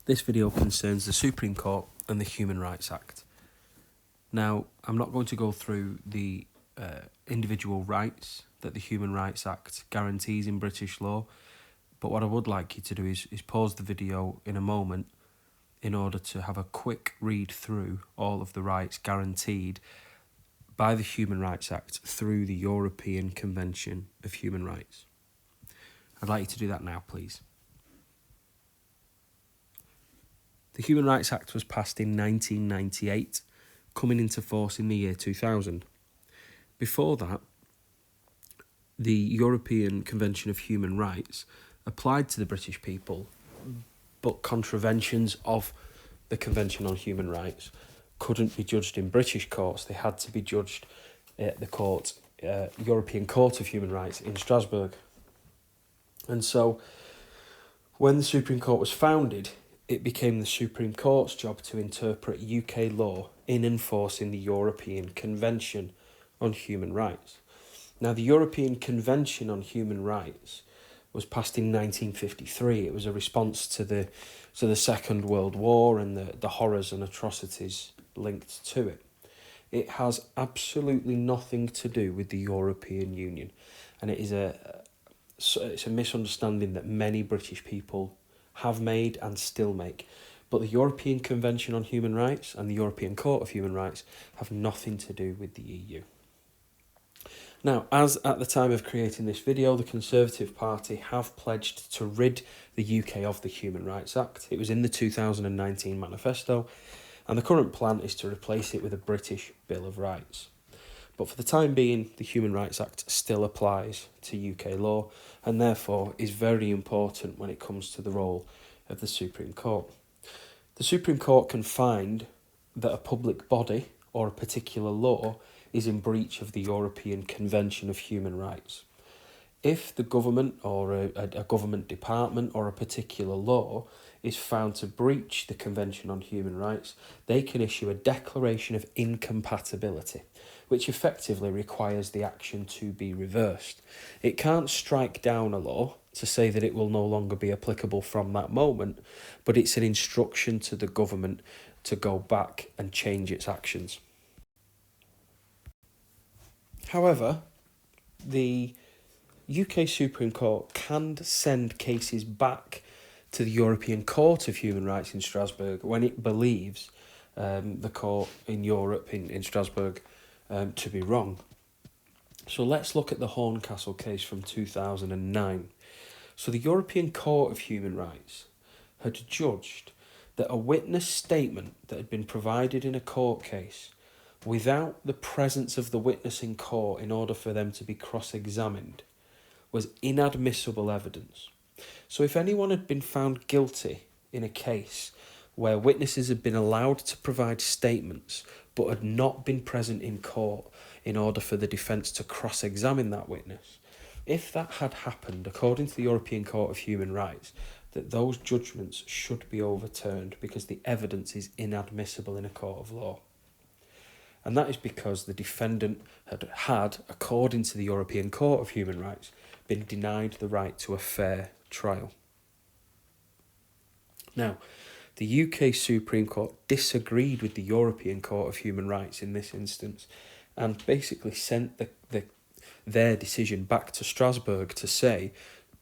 This video concerns the Supreme Court and the Human Rights Act. Now, I'm not going to go through the individual rights that the Human Rights Act guarantees in British law, but what I would like you to do is pause the video in a moment in order to have a quick read through all of the rights guaranteed by the Human Rights Act through the European Convention of Human Rights. I'd like you to do that now, please. The Human Rights Act was passed in 1998, coming into force in the year 2000. Before that, the European Convention of Human Rights applied to the British people, but contraventions of the Convention on Human Rights couldn't be judged in British courts. They had to be judged at the European Court of Human Rights in Strasbourg. And so, when the Supreme Court was founded, it became the Supreme Court's job to interpret UK law in enforcing the European Convention on Human Rights. Now, the European Convention on Human Rights was passed in 1953. It was a response to the Second World War and the horrors and atrocities linked to it. It has absolutely nothing to do with the European Union, and it's a misunderstanding that many British people have made and still make. But the European Convention on Human Rights and the European Court of Human Rights have nothing to do with the EU. Now, as at the time of creating this video, the Conservative Party have pledged to rid the UK of the Human Rights Act. It was in the 2019 manifesto, and the current plan is to replace it with a British Bill of Rights. But for the time being, the Human Rights Act still applies to UK law and therefore is very important when it comes to the role of the Supreme Court. The Supreme Court can find that a public body or a particular law is in breach of the European Convention of Human Rights. If the government or a government department or a particular law is found to breach the Convention on Human Rights, they can issue a declaration of incompatibility, which effectively requires the action to be reversed. It can't strike down a law to say that it will no longer be applicable from that moment, but it's an instruction to the government to go back and change its actions. However, the UK Supreme Court can send cases back to the European Court of Human Rights in Strasbourg when it believes the court in Europe, in Strasbourg, to be wrong. So let's look at the Horncastle case from 2009. So the European Court of Human Rights had judged that a witness statement that had been provided in a court case without the presence of the witness in court in order for them to be cross-examined was inadmissible evidence. So if anyone had been found guilty in a case where witnesses had been allowed to provide statements but had not been present in court in order for the defence to cross-examine that witness, if that had happened, according to the European Court of Human Rights, that those judgments should be overturned because the evidence is inadmissible in a court of law. And that is because the defendant had, according to the European Court of Human Rights, been denied the right to a fair trial. Now, the UK Supreme Court disagreed with the European Court of Human Rights in this instance and basically sent their decision back to Strasbourg to say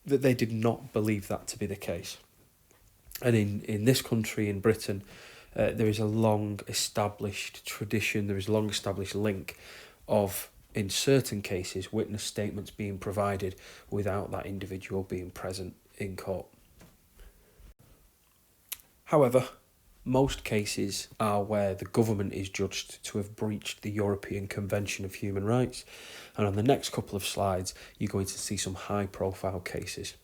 that they did not believe that to be the case. And in this country, in Britain, there is a long-established tradition, there is a long-established link of, in certain cases, witness statements being provided without that individual being present in court. However, most cases are where the government is judged to have breached the European Convention of Human Rights, and on the next couple of slides, you're going to see some high-profile cases.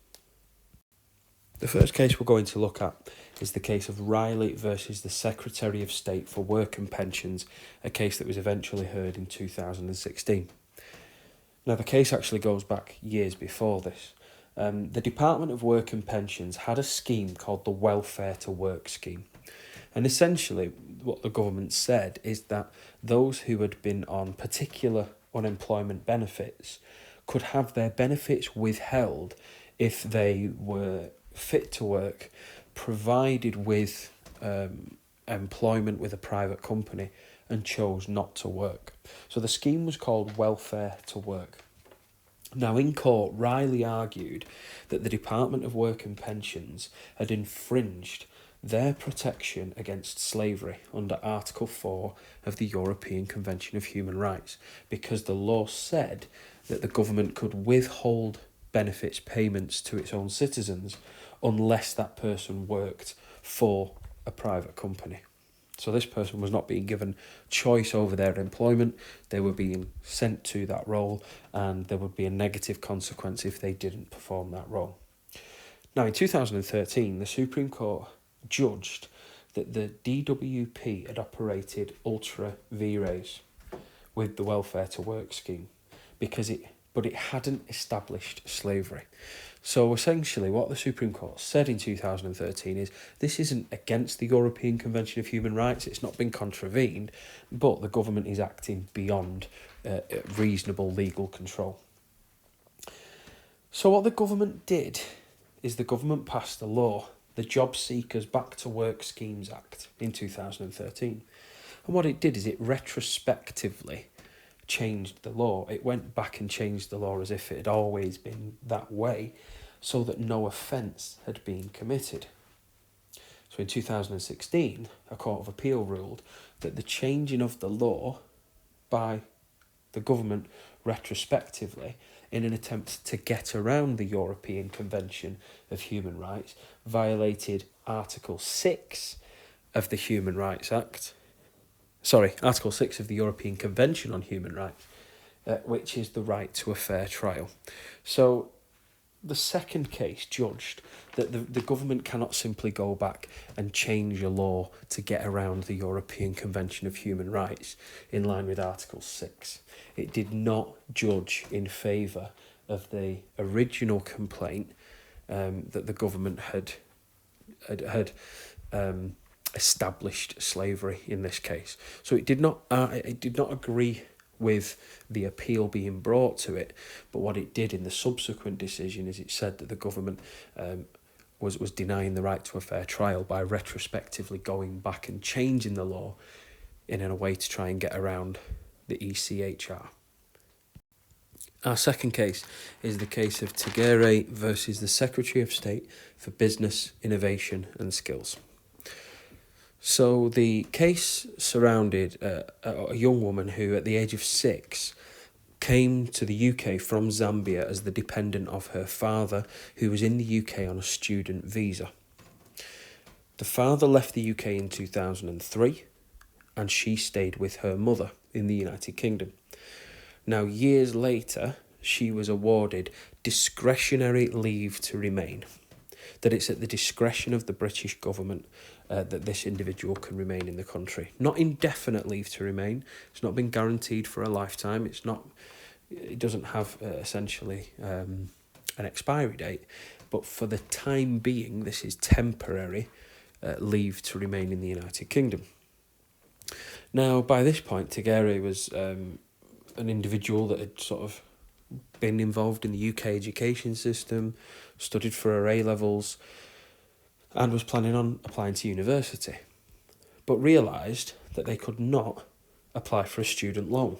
The first case we're going to look at is the case of Riley versus the Secretary of State for Work and Pensions, a case that was eventually heard in 2016. Now, the case actually goes back years before this. The Department of Work and Pensions had a scheme called the Welfare to Work scheme. And essentially, what the government said is that those who had been on particular unemployment benefits could have their benefits withheld if they were fit to work, provided with employment with a private company and chose not to work. So the scheme was called Welfare to Work. Now, in court, Riley argued that the Department of Work and Pensions had infringed their protection against slavery under Article 4 of the European Convention of Human Rights, because the law said that the government could withhold benefits payments to its own citizens unless that person worked for a private company. So this person was not being given choice over their employment. They were being sent to that role, and there would be a negative consequence if they didn't perform that role. Now, in 2013, the Supreme Court judged that the DWP had operated ultra vires with the Welfare to Work scheme but it hadn't established slavery. So essentially what the Supreme Court said in 2013 is this isn't against the European Convention of Human Rights, it's not been contravened, but the government is acting beyond reasonable legal control. So what the government did is the government passed a law, the Job Seekers Back to Work Schemes Act, in 2013. And what it did is it retrospectively changed the law. It went back and changed the law as if it had always been that way, so that no offence had been committed. So in 2016, a Court of Appeal ruled that the changing of the law by the government retrospectively in an attempt to get around the European Convention of Human Rights violated Article 6 of the Human Rights Act. Article 6 of the European Convention on Human Rights, which is the right to a fair trial. So the second case judged that the government cannot simply go back and change a law to get around the European Convention of Human Rights in line with Article 6. It did not judge in favour of the original complaint that the government had established slavery in this case. So it did not agree with the appeal being brought to it, but what it did in the subsequent decision is it said that the government was denying the right to a fair trial by retrospectively going back and changing the law in a way to try and get around the ECHR. Our second case is the case of Tegere versus the Secretary of State for Business, Innovation and Skills. So the case surrounded a young woman who, at the age of 6, came to the UK from Zambia as the dependent of her father, who was in the UK on a student visa. The father left the UK in 2003, and she stayed with her mother in the United Kingdom. Now, years later, she was awarded discretionary leave to remain. That it's at the discretion of the British government that this individual can remain in the country. Not indefinite leave to remain. It's not been guaranteed for a lifetime. It doesn't have essentially an expiry date. But for the time being, this is temporary leave to remain in the United Kingdom. Now, by this point, Tegere was an individual that had sort of been involved in the UK education system, studied for her A-levels, and was planning on applying to university, but realised that they could not apply for a student loan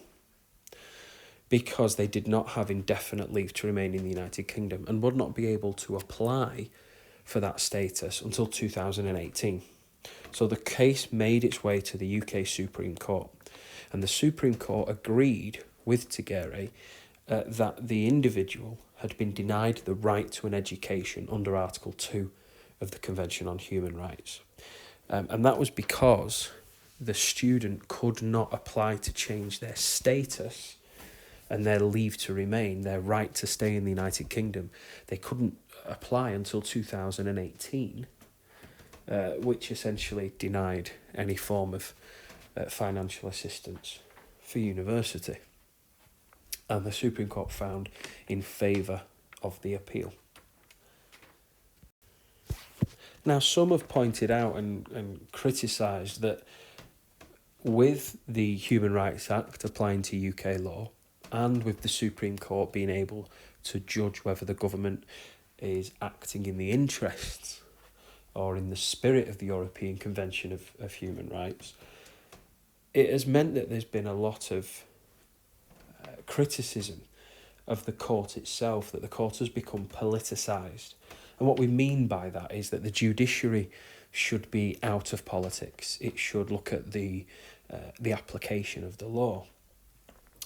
because they did not have indefinite leave to remain in the United Kingdom and would not be able to apply for that status until 2018. So the case made its way to the UK Supreme Court, and the Supreme Court agreed with Tegere that the individual had been denied the right to an education under Article 2 of the Convention on Human Rights. And that was because the student could not apply to change their status and their leave to remain, their right to stay in the United Kingdom. They couldn't apply until 2018, which essentially denied any form of financial assistance for university. And the Supreme Court found in favour of the appeal. Now, some have pointed out and criticised that with the Human Rights Act applying to UK law, and with the Supreme Court being able to judge whether the government is acting in the interests or in the spirit of the European Convention of Human Rights, it has meant that there's been a lot of criticism of the court itself, that the court has become politicised. And what we mean by that is that the judiciary should be out of politics. It should look at the application of the law.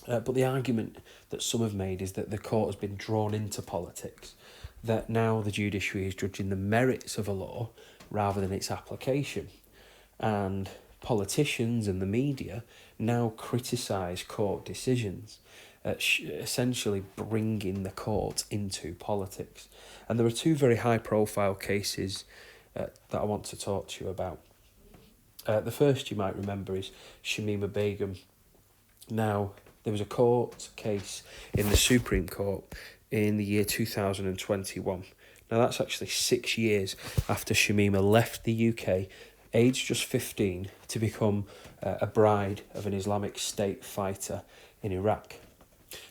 But the argument that some have made is that the court has been drawn into politics, that now the judiciary is judging the merits of a law rather than its application. And politicians and the media now criticise court decisions, essentially bringing the court into politics. And there are two very high-profile cases that I want to talk to you about. The first you might remember is Shamima Begum. Now, there was a court case in the Supreme Court in the year 2021. Now, that's actually 6 years after Shamima left the UK, aged just 15, to become a bride of an Islamic State fighter in Iraq.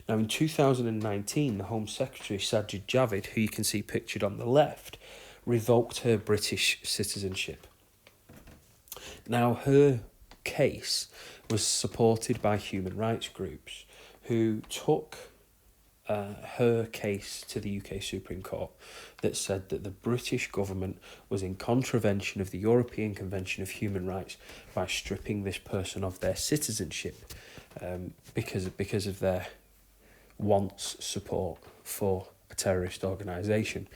Now, in 2019, the Home Secretary, Sajid Javid, who you can see pictured on the left, revoked her British citizenship. Now, her case was supported by human rights groups who took her case to the UK Supreme Court that said that the British government was in contravention of the European Convention of Human Rights by stripping this person of their citizenship because of their wants support for a terrorist organisation.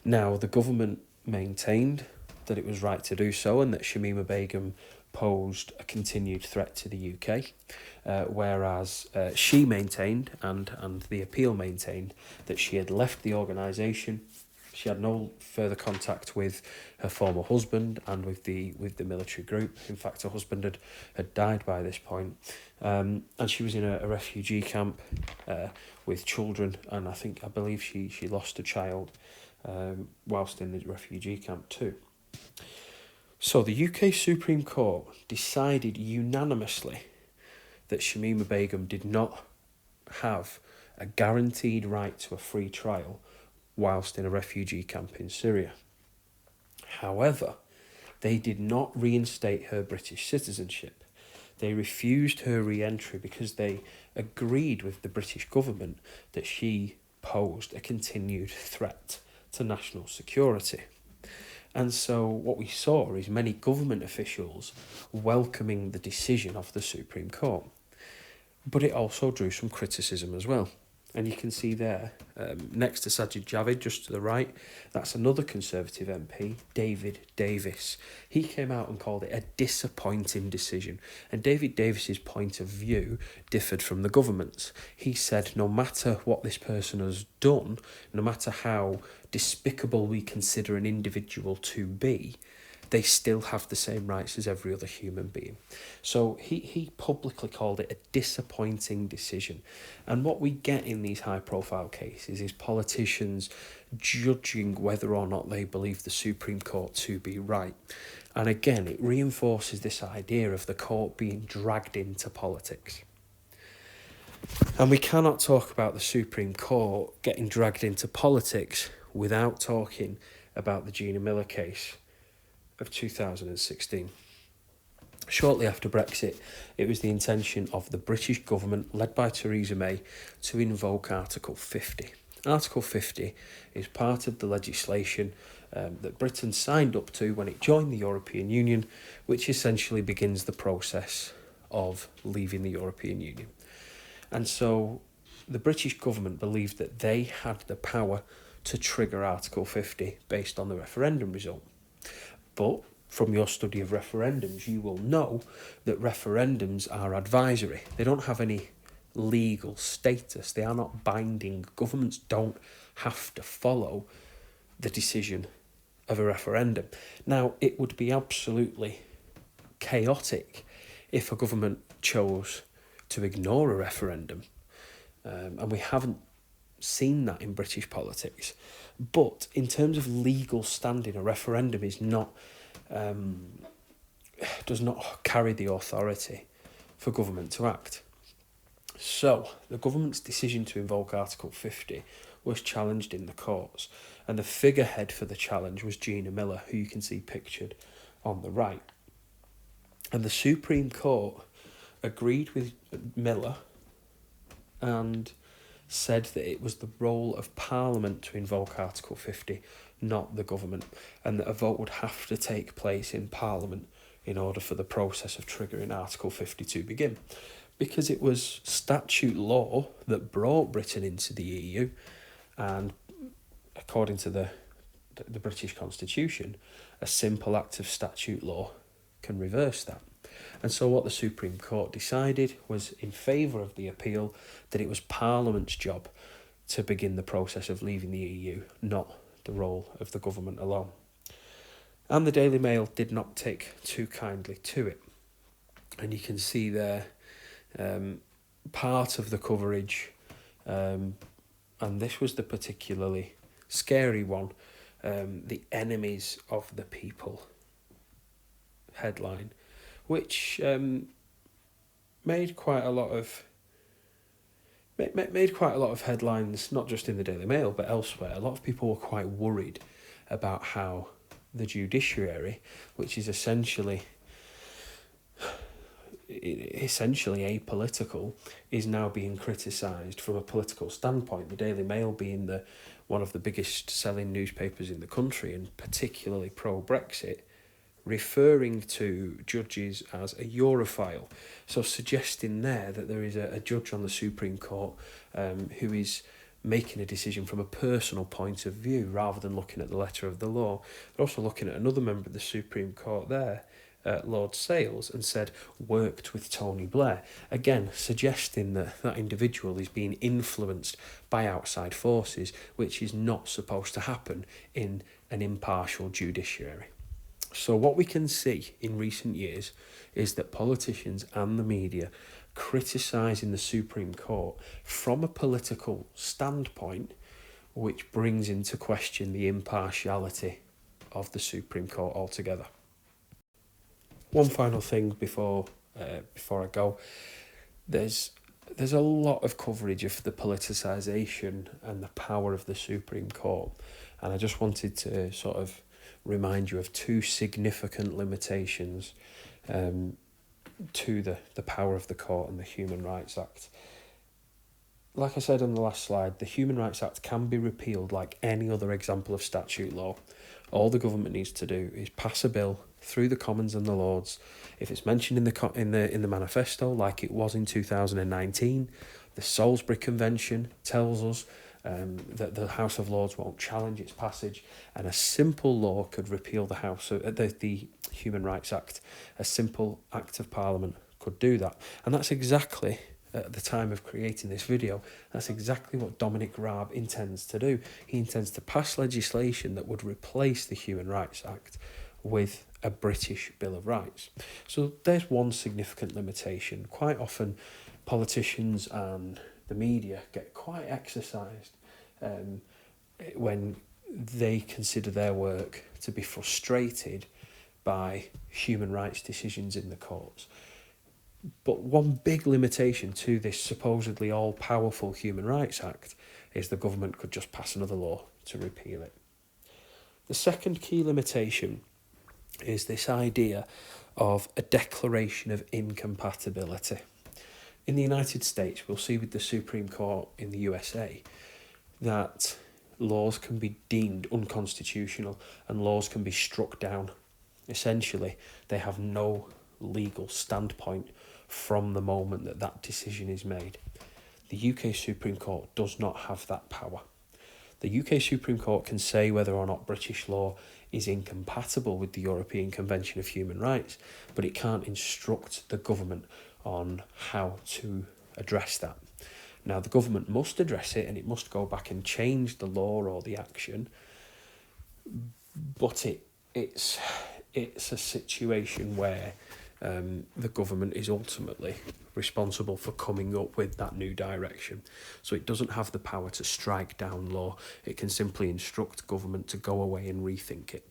Now, the government maintained that it was right to do so and that Shamima Begum posed a continued threat to the UK, whereas she maintained, and the appeal maintained, that she had left the organisation. She had no further contact with her former husband and with the military group. In fact, her husband had died by this point. And she was in a refugee camp with children, and I believe she lost a child whilst in the refugee camp too. So the UK Supreme Court decided unanimously that Shamima Begum did not have a guaranteed right to a free trial whilst in a refugee camp in Syria. However, they did not reinstate her British citizenship. They refused her re-entry because they agreed with the British government that she posed a continued threat to national security. And so what we saw is many government officials welcoming the decision of the Supreme Court. But it also drew some criticism as well. And you can see there, next to Sajid Javid, just to the right, that's another Conservative MP, David Davis. He came out and called it a disappointing decision. And David Davis's point of view differed from the government's. He said no matter what this person has done, no matter how despicable we consider an individual to be, they still have the same rights as every other human being. So he publicly called it a disappointing decision. And what we get in these high-profile cases is politicians judging whether or not they believe the Supreme Court to be right. And again, it reinforces this idea of the court being dragged into politics. And we cannot talk about the Supreme Court getting dragged into politics without talking about the Gina Miller case of 2016. Shortly after Brexit, it was the intention of the British government, led by Theresa May, to invoke Article 50. Article 50 is part of the legislation that Britain signed up to when it joined the European Union, which essentially begins the process of leaving the European Union. And so the British government believed that they had the power to trigger Article 50 based on the referendum result. But from your study of referendums, you will know that referendums are advisory. They don't have any legal status. They are not binding. Governments don't have to follow the decision of a referendum. Now, it would be absolutely chaotic if a government chose to ignore a referendum. And we haven't seen that in British politics. But in terms of legal standing, a referendum is not does not carry the authority for government to act. So the government's decision to invoke Article 50 was challenged in the courts, And the figurehead for the challenge was Gina Miller, who you can see pictured on the right. And the Supreme Court agreed with Miller and said that it was the role of Parliament to invoke Article 50, not the government, and that a vote would have to take place in Parliament in order for the process of triggering Article 50 to begin. Because it was statute law that brought Britain into the EU, and according to the British Constitution, a simple act of statute law can reverse that. And so what the Supreme Court decided was, in favour of the appeal, that it was Parliament's job to begin the process of leaving the EU, not the role of the government alone. And the Daily Mail did not take too kindly to it. And you can see there part of the coverage, and this was the particularly scary one, the enemies of the people headline, which made quite a lot of headlines, not just in the Daily Mail but elsewhere. A lot of people were quite worried about how the judiciary, which is essentially apolitical, is now being criticised from a political standpoint. The Daily Mail being one of the biggest selling newspapers in the country, and particularly pro-Brexit, referring to judges as a Europhile. So suggesting there that there is a judge on the Supreme Court who is making a decision from a personal point of view rather than looking at the letter of the law. But also looking at another member of the Supreme Court there, Lord Sales, and said worked with Tony Blair, again suggesting that that individual is being influenced by outside forces, which is not supposed to happen in an impartial judiciary. So what we can see in recent years is that politicians and the media criticising the Supreme Court from a political standpoint, which brings into question the impartiality of the Supreme Court altogether. One final thing before I go, there's a lot of coverage of the politicisation and the power of the Supreme Court, and I just wanted to sort of remind you of two significant limitations to the power of the court and the Human Rights Act. Like I said on the last slide, the Human Rights Act can be repealed like any other example of statute law. All the government needs to do is pass a bill through the Commons and the Lords. If it's mentioned in the manifesto, like it was in 2019, the Salisbury Convention tells us that the House of Lords won't challenge its passage, and a simple law could repeal the Human Rights Act. A simple act of Parliament could do that, and that's exactly, at the time of creating this video, that's exactly what Dominic Raab intends to do. He intends to pass legislation that would replace the Human Rights Act with a British Bill of Rights. So there's one significant limitation. Quite often politicians and the media get quite exercised when they consider their work to be frustrated by human rights decisions in the courts. But one big limitation to this supposedly all-powerful Human Rights Act is the government could just pass another law to repeal it. The second key limitation is this idea of a declaration of incompatibility. In the United States, we'll see with the Supreme Court in the USA that laws can be deemed unconstitutional and laws can be struck down. Essentially, they have no legal standpoint from the moment that that decision is made. The UK Supreme Court does not have that power. The UK Supreme Court can say whether or not British law is incompatible with the European Convention of Human Rights, but it can't instruct the government on how to address that. Now, the government must address it and it must go back and change the law or the action, but it's a situation where the government is ultimately responsible for coming up with that new direction. So it doesn't have the power to strike down law. It can simply instruct government to go away and rethink it.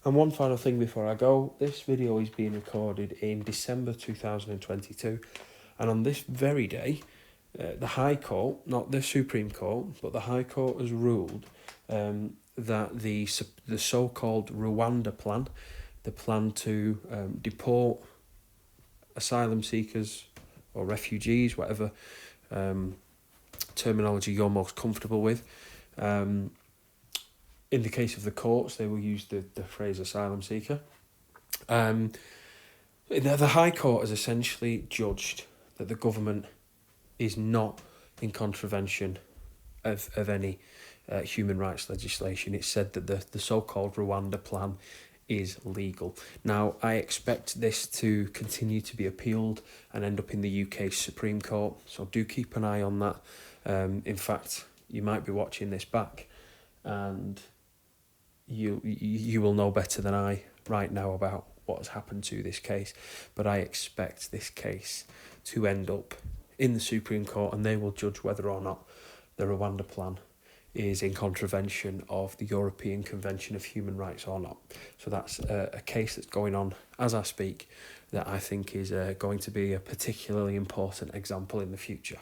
And one final thing before I go, this video is being recorded in December 2022, and on this very day, the High Court, not the Supreme Court, but the High Court has ruled that the so-called Rwanda plan, the plan to deport asylum seekers or refugees, whatever terminology you're most comfortable with. In the case of the courts, they will use the phrase asylum seeker. The High Court has essentially judged that the government is not in contravention of any human rights legislation. It said that the so-called Rwanda plan is legal. Now, I expect this to continue to be appealed and end up in the UK Supreme Court, so do keep an eye on that. In fact, you might be watching this back and you will know better than I right now about what has happened to this case, but I expect this case to end up in the Supreme Court, and they will judge whether or not the Rwanda plan is in contravention of the European Convention of Human Rights or not. So that's a case that's going on as I speak that I think is going to be a particularly important example in the future.